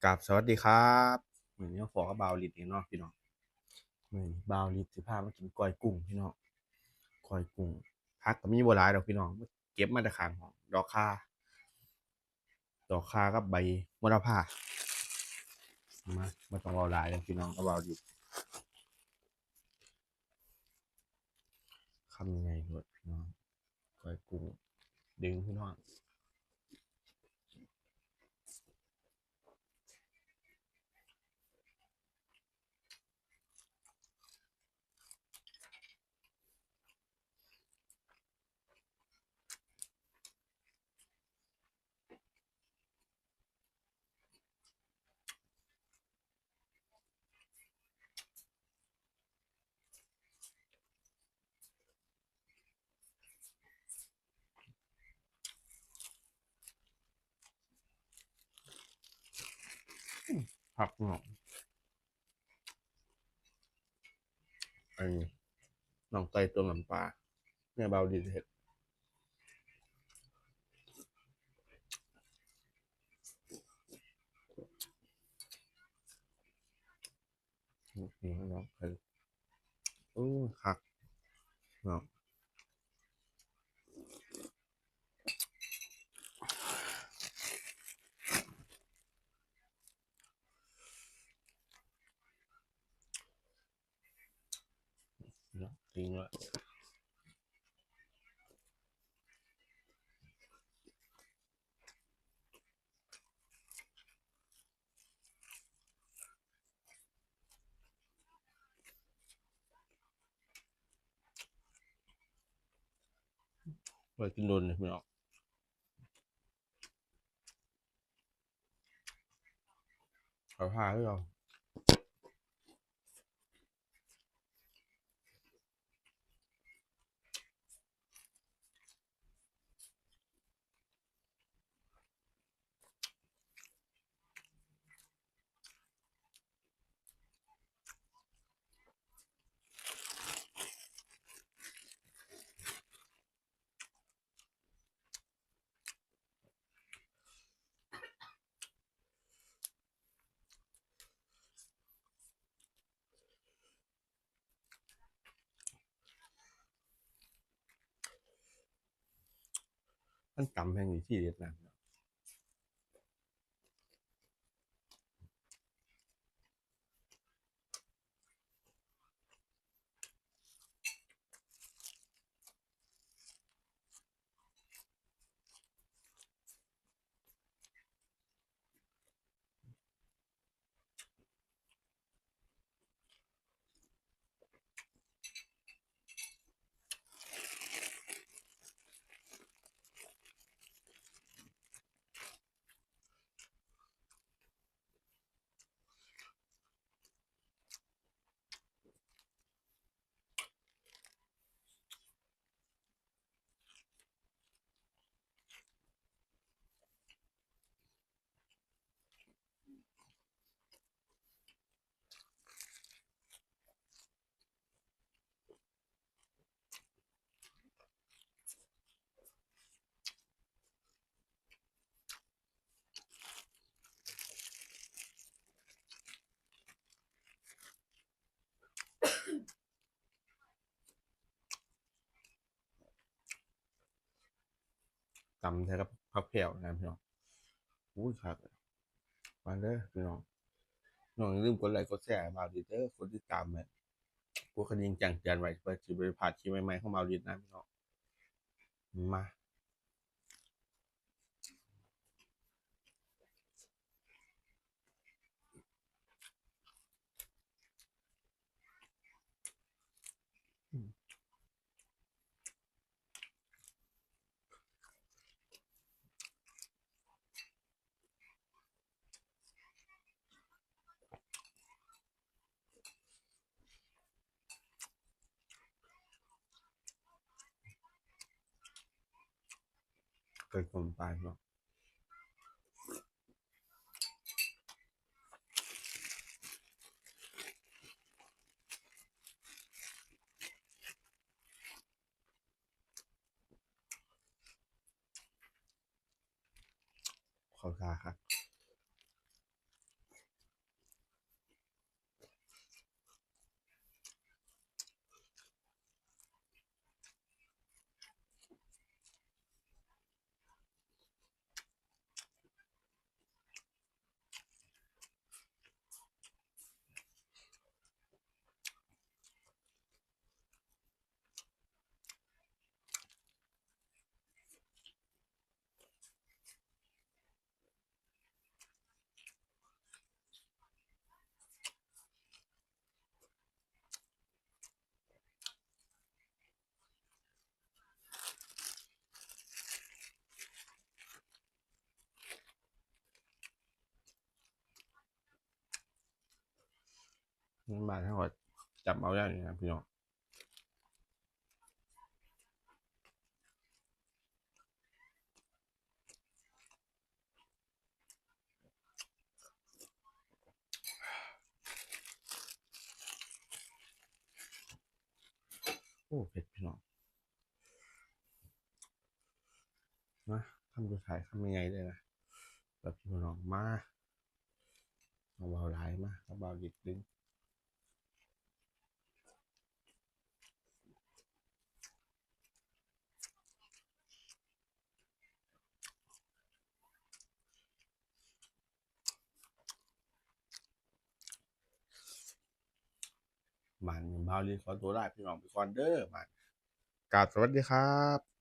กับสวัสดีครับเหมือนนี้ขอกับบาวลิดเองเนาะพี่น้องเหมือนบาวลิดสิพามากินก้อยกุ้งพี่น้องก้อยกุ้งพักก็มีบัวลายดอกพี่น้องเก็บมาแต่ขางของดอกคากับใบมะระพามาต้องเอาลายเลยพี่น้องกับบาวลิดคำยังไงด้วยพี่น้องก้อยกุ้งดึงพี่น้องผักพี่น้องไอ้น้องไตตัวหลังปลาเนี่ยบาวลิดเห็ดนี่พี่น้องคือคักเนาะเนาะจริงเลยไปกินโดนเลยพี่น้องเอาผ้าให้เรามันจำแพงอยู่ที่เด็ดนะ ตำใช้กับผักแผ่วนะพี่น้องอุ้ยครับมาเด้อพี่น้องน้องอย่าลืมกดไลค์กดแชร์ให้บาวดีเด้อกดติดตามไว้กดกระดิ่งแจ้งเตือนไว้เพื่อจะไม่ได้พลาดคลิปใหม่ๆของบาวดีนะพี่น้องมาเกิดคนตายเนาะขอทาครับ บ้านเขาก็จับเอาอย่างนี้นะพี่น้องโอ้เผ็ดพี่น้องนะทำดูถ่ายทำยังไงเลยนะแบบพี่น้องมาเอาเบาหลายมาเอาเบาดิบดึงมันเบาลีขอตัวได้พี่น้องไปก่อนเด้อมันกราบสวัสดีครับ